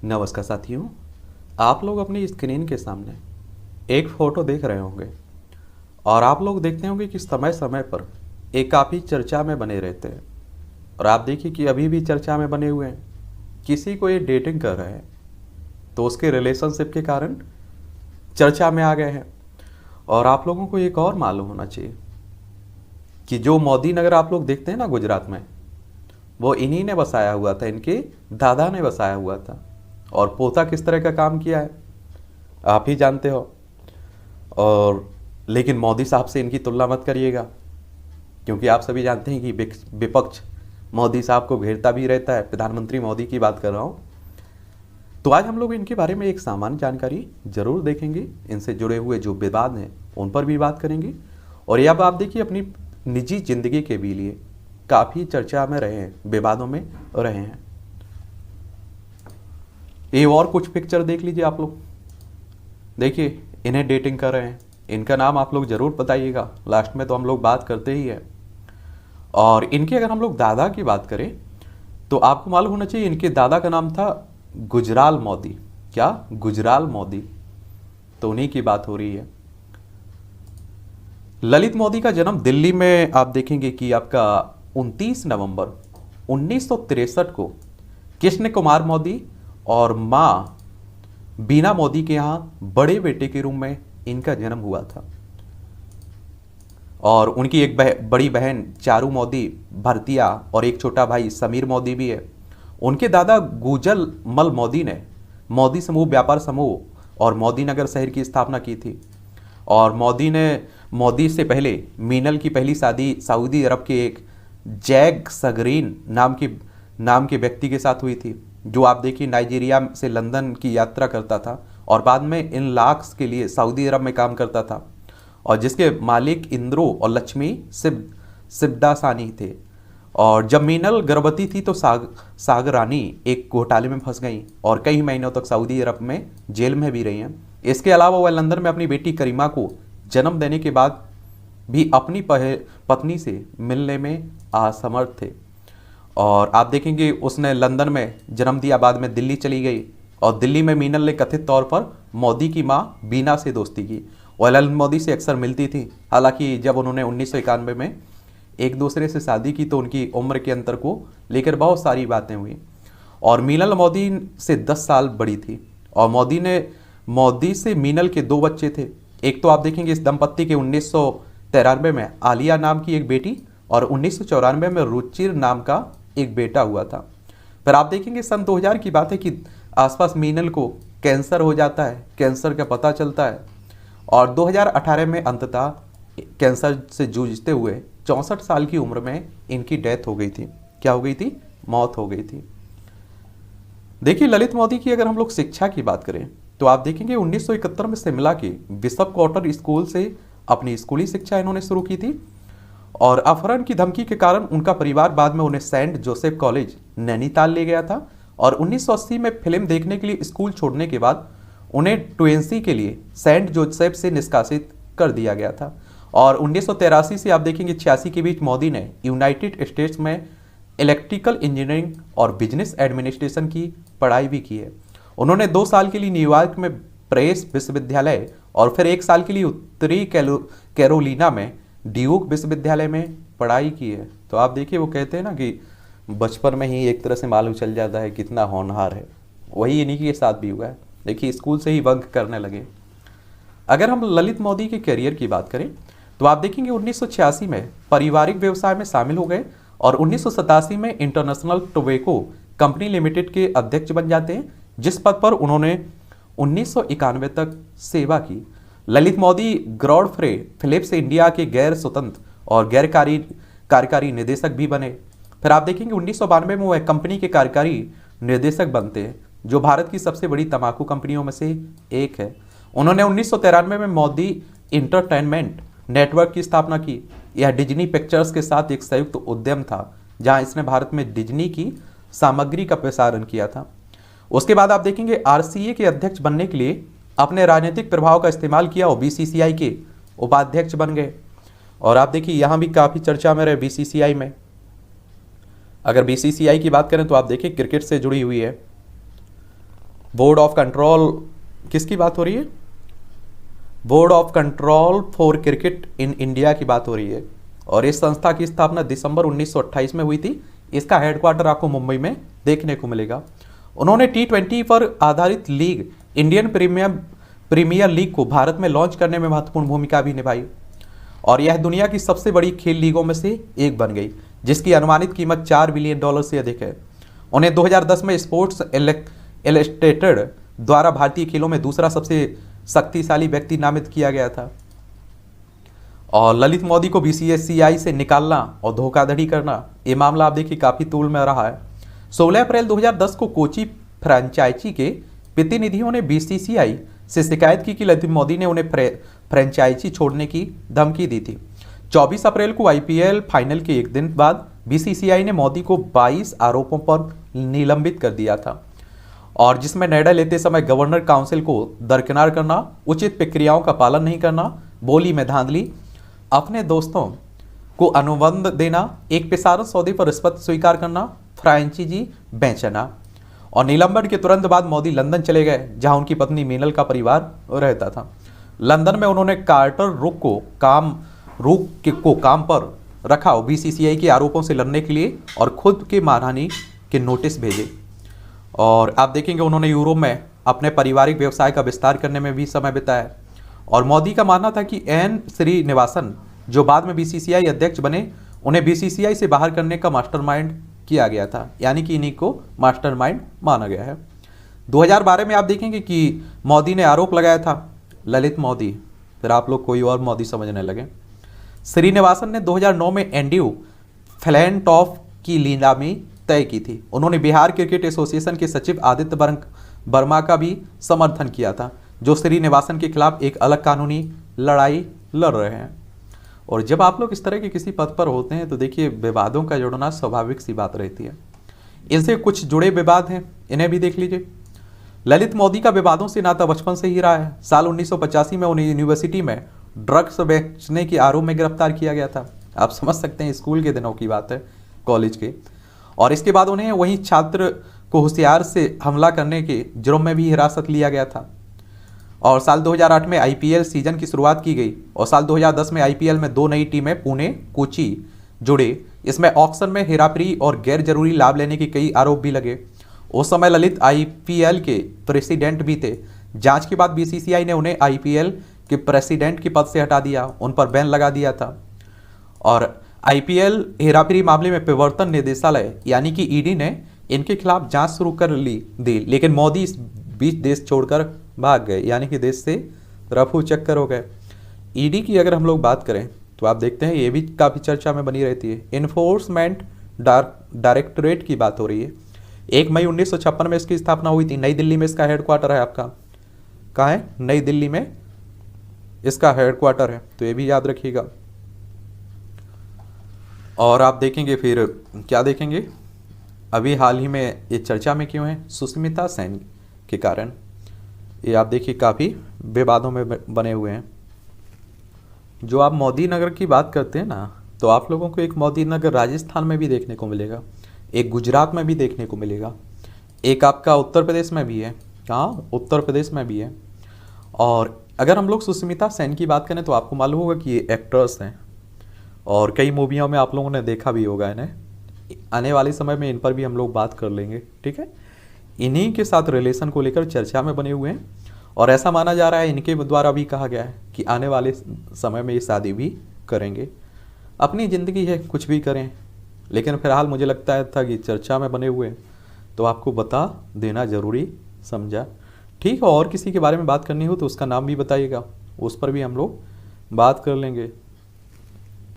नमस्कार साथियों। आप लोग अपनी स्क्रीन के सामने एक फ़ोटो देख रहे होंगे और आप लोग देखते होंगे कि समय समय पर एक काफ़ी चर्चा में बने रहते हैं। और आप देखिए कि अभी भी चर्चा में बने हुए हैं। किसी को ये डेटिंग कर रहे हैं तो उसके रिलेशनशिप के कारण चर्चा में आ गए हैं। और आप लोगों को एक और मालूम होना चाहिए कि जो मोदी नगर आप लोग देखते हैं ना गुजरात में, वो इन्हीं ने बसाया हुआ था, इनके दादा ने बसाया हुआ था। और पोता किस तरह का काम किया है आप ही जानते हो। और लेकिन मोदी साहब से इनकी तुलना मत करिएगा, क्योंकि आप सभी जानते हैं कि विपक्ष मोदी साहब को घेरता भी रहता है। प्रधानमंत्री मोदी की बात कर रहा हूँ। तो आज हम लोग इनके बारे में एक सामान्य जानकारी जरूर देखेंगे। इनसे जुड़े हुए जो विवाद हैं उन पर भी बात करेंगे। और ये अब आप देखिए अपनी निजी जिंदगी के भी लिए काफ़ी चर्चा में रहे हैं, विवादों में रहे हैं। ये और कुछ पिक्चर देख लीजिए आप लोग। देखिए इन्हें डेटिंग कर रहे हैं। इनका नाम आप लोग ज़रूर बताइएगा, लास्ट में तो हम लोग बात करते ही हैं। और इनके अगर हम लोग दादा की बात करें तो आपको मालूम होना चाहिए इनके दादा का नाम था गुजराल मोदी। क्या? गुजराल मोदी। तो उन्हीं की बात हो रही है। ललित मोदी का जन्म दिल्ली में आप देखेंगे कि आपका 29 नवंबर 1963 को कृष्ण कुमार मोदी और माँ बीना मोदी के यहाँ बड़े बेटे के रूप में इनका जन्म हुआ था। और उनकी एक बड़ी बहन चारू मोदी भरतिया और एक छोटा भाई समीर मोदी भी है। उनके दादा गुजल मल मोदी ने मोदी समूह व्यापार समूह और मोदी नगर शहर की स्थापना की थी। और मोदी से पहले मीनल की पहली शादी सऊदी अरब के एक जैक सगरीन नाम के व्यक्ति के साथ हुई थी, जो आप देखिए नाइजीरिया से लंदन की यात्रा करता था और बाद में इन लाख्स के लिए सऊदी अरब में काम करता था। और जिसके मालिक इंद्रो और लक्ष्मी सिब्दासानी थे। और जब मीनल गर्भवती थी तो सागरानी एक घोटाले में फंस गई और कई महीनों तक सऊदी अरब में जेल में भी रही हैं। इसके अलावा वह लंदन में अपनी बेटी करीमा को जन्म देने के बाद भी अपनी पत्नी से मिलने में असमर्थ थे। और आप देखेंगे उसने लंदन में जन्म दिया, बाद में दिल्ली चली गई और दिल्ली में मीनल ने कथित तौर पर मोदी की मां बीना से दोस्ती की और ललित मोदी से अक्सर मिलती थी। हालांकि जब उन्होंने 1991 में एक दूसरे से शादी की तो उनकी उम्र के अंतर को लेकर बहुत सारी बातें हुई। और मीनल मोदी से 10 साल बड़ी थी। और मोदी से मीनल के 2 बच्चे थे। एक तो आप देखेंगे इस दंपत्ति के 1993 में आलिया नाम की एक बेटी और 1994 में रुचिर नाम का एक बेटा हुआ था। फिर आप देखेंगे सन 2000 की बात है कि आसपास मीनल को कैंसर हो जाता है, कैंसर का पता चलता है और 2018 में अंततः कैंसर से जूझते हुए 64 साल की उम्र में इनकी डेथ हो गई थी। क्या हो गई थी? मौत हो गई थी। देखिए ललित मोदी की अगर हम लोग शिक्षा की बात करें तो आप देखेंगे 1971 में शिमला के बिशप क्वार्टर स्कूल से अपनी स्कूली शिक्षा इन्होंने शुरू की थी। और अपहरण की धमकी के कारण उनका परिवार बाद में उन्हें सेंट जोसेफ कॉलेज नैनीताल ले गया था। और 1980 में फिल्म देखने के लिए स्कूल छोड़ने के बाद उन्हें ट्वेंसी के लिए सेंट जोसेफ से निष्कासित कर दिया गया था। और 1983 से आप देखेंगे 86 के बीच मोदी ने यूनाइटेड स्टेट्स में इलेक्ट्रिकल इंजीनियरिंग और बिजनेस एडमिनिस्ट्रेशन की पढ़ाई भी की है। उन्होंने 2 साल के लिए न्यूयॉर्क में प्रेस विश्वविद्यालय और फिर 1 साल के लिए उत्तरी कैरोलिना में ड्यूक विश्वविद्यालय में पढ़ाई की है। तो आप देखिए वो कहते हैं ना कि बचपन में ही एक तरह से मालूम चल जाता है कितना होनहार है। वही इन्हीं के साथ भी हुआ है। देखिए स्कूल से ही बंक करने लगे। अगर हम ललित मोदी के करियर की बात करें तो आप देखेंगे 1986 में पारिवारिक व्यवसाय में शामिल हो गए और 1987 में इंटरनेशनल टोबैको कंपनी लिमिटेड के अध्यक्ष बन जाते हैं, जिस पद पर उन्होंने 1991 तक सेवा की। Lalit Modi Godfrey Phillips India के गैर स्वतंत्र और गैर कार्यकारी निदेशक भी बने। फिर आप देखेंगे 1992 में वह कंपनी के कार्यकारी निर्देशक बनते हैं, जो भारत की सबसे बड़ी तंबाकू कंपनियों में से एक है। उन्होंने 1993 में मोदी इंटरटेनमेंट नेटवर्क की स्थापना की। यह डिज्नी पिक्चर्स के साथ एक संयुक्त उद्यम था, जहां इसने भारत में डिज्नी की सामग्री का प्रसारण किया था। उसके बाद आप देखेंगे आरसीए के अध्यक्ष बनने के लिए अपने राजनीतिक प्रभाव का इस्तेमाल किया और बीसीसीआई के उपाध्यक्ष बन गए। और आप देखिए यहाँ भी काफ़ी चर्चा में रहे बीसीसीआई में। अगर बीसीसीआई की बात करें तो आप देखिए क्रिकेट से जुड़ी हुई है। बोर्ड ऑफ कंट्रोल, किसकी बात हो रही है? Board of control for cricket in India की बात हो रही है। और इस संस्था की स्थापना दिसंबर 1928 में हुई थी। इसका हेडक्वार्टर आपको मुंबई में देखने को मिलेगा। उन्होंने T20 पर आधारित लीग इंडियन प्रीमियर लीग को भारत में लॉन्च करने में महत्वपूर्ण भूमिका भी निभाई और यह दुनिया की सबसे बड़ी खेल लीगों में से एक बन गई, जिसकी अनुमानित कीमत $4 बिलियन से अधिक है। उन्हें 2010 में स्पोर्ट्स इलस्ट्रेटेड द्वारा भारतीय खेलों में दूसरा सबसे शक्तिशाली व्यक्ति नामित किया गया था। और ललित मोदी को BCCI से निकालना और धोखाधड़ी करना, ये मामला आप देखिए काफ़ी तूल में रहा है। 16 अप्रैल 2010 को कोची फ्रेंचाइजी के प्रतिनिधियों ने BCCI से शिकायत की कि ललित मोदी ने उन्हें फ्रेंचाइजी छोड़ने की धमकी दी थी। 24 अप्रैल को IPL फाइनल के एक दिन बाद BCCI ने मोदी को 22 आरोपों पर निलंबित कर दिया था, और जिसमें निर्णय लेते समय गवर्नर काउंसिल को दरकिनार करना, उचित प्रक्रियाओं का पालन नहीं करना, बोली में धांधली, अपने दोस्तों को अनुबंध देना, एक पेशेवर सौदे पर रिश्वत स्वीकार करना, फ्रेंचाइजी बेचना। और निलंबन के तुरंत बाद मोदी लंदन चले गए, जहां उनकी पत्नी मीनल का परिवार रहता था। लंदन में उन्होंने कार्टर रुक को काम पर रखा और BCCI के आरोपों से लड़ने के लिए और खुद के मानहानि के नोटिस भेजे। और आप देखेंगे उन्होंने यूरोप में अपने पारिवारिक व्यवसाय का विस्तार करने में भी समय बिताया। और मोदी का मानना था कि एन श्रीनिवासन, जो बाद में BCCI अध्यक्ष बने, उन्हें BCCI से बाहर करने का मास्टरमाइंड किया गया था, यानी कि इन्हीं को मास्टरमाइंड माना गया है। 2012 में आप देखेंगे कि मोदी ने आरोप लगाया था, ललित मोदी, फिर आप लोग कोई और मोदी समझने लगे। श्रीनिवासन ने 2009 में एंड्रयू फ्लैनटॉफ की नीलामी तय की थी। उन्होंने बिहार क्रिकेट एसोसिएशन के सचिव आदित्य वर्मा का भी समर्थन किया था, जो श्रीनिवासन के खिलाफ एक अलग कानूनी लड़ाई लड़ रहे हैं। और जब आप लोग इस तरह के किसी पद पर होते हैं तो देखिए विवादों का जुड़ना स्वाभाविक सी बात रहती है। इनसे कुछ जुड़े विवाद हैं, इन्हें भी देख लीजिए। ललित मोदी का विवादों से नाता बचपन से ही रहा है। साल 1985 में उन्हें यूनिवर्सिटी में ड्रग्स बेचने के आरोप में गिरफ्तार किया गया था। आप समझ सकते हैं, स्कूल के दिनों की बात है, कॉलेज के। और इसके बाद उन्हें वहीं छात्र को होशियार से हमला करने के जुर्म में भी हिरासत लिया गया था। और साल 2008 में IPL सीजन की शुरुआत की गई और साल 2010 में IPL में 2 नई टीमें पुणे कोची जुड़े। इसमें ऑक्शन में हेराफेरी और गैर जरूरी लाभ लेने के कई आरोप भी लगे। उस समय ललित IPL के प्रेसिडेंट भी थे। जांच के बाद BCCI ने उन्हें IPL के प्रेसिडेंट के पद से हटा दिया, उन पर बैन लगा दिया था। और IPL हेराफेरी मामले में प्रवर्तन निदेशालय यानी कि ED ने इनके खिलाफ जांच शुरू कर दी, लेकिन मोदी इस बीच देश छोड़कर भाग गए, यानी कि देश से रफू चक्कर हो गए। ED की अगर हम लोग बात करें तो आप देखते हैं ये भी काफ़ी चर्चा में बनी रहती है। इन्फोर्समेंट डायरेक्टरेट की बात हो रही है। 1 मई 1956 में इसकी स्थापना हुई थी। नई दिल्ली में इसका हेडक्वार्टर है। आपका कहाँ है? नई दिल्ली में इसका हेडक्वार्टर है, तो ये भी याद रखिएगा। और आप देखेंगे फिर क्या देखेंगे, अभी हाल ही में ये चर्चा में क्यों है? सुष्मिता सेन के कारण। ये आप देखिए काफ़ी विवादों में बने हुए हैं। जो आप मोदी नगर की बात करते हैं ना, तो आप लोगों को एक मोदी नगर राजस्थान में भी देखने को मिलेगा, एक गुजरात में भी देखने को मिलेगा, एक आपका उत्तर प्रदेश में भी है। कहाँ? उत्तर प्रदेश में भी है। और अगर हम लोग सुष्मिता सेन की बात करें तो आपको मालूम होगा कि ये एक्टर्स हैं और कई मूवियों में आप लोगों ने देखा भी होगा इन्हें। आने वाले समय में इन पर भी हम लोग बात कर लेंगे, ठीक है। इन्हीं के साथ रिलेशन को लेकर चर्चा में बने हुए हैं और ऐसा माना जा रहा है, इनके द्वारा भी कहा गया है कि आने वाले समय में ये शादी भी करेंगे। अपनी ज़िंदगी है, कुछ भी करें, लेकिन फिलहाल मुझे लगता है था कि चर्चा में बने हुए हैं तो आपको बता देना ज़रूरी समझा, ठीक है। और किसी के बारे में बात करनी हो तो उसका नाम भी बताइएगा, उस पर भी हम लोग बात कर लेंगे।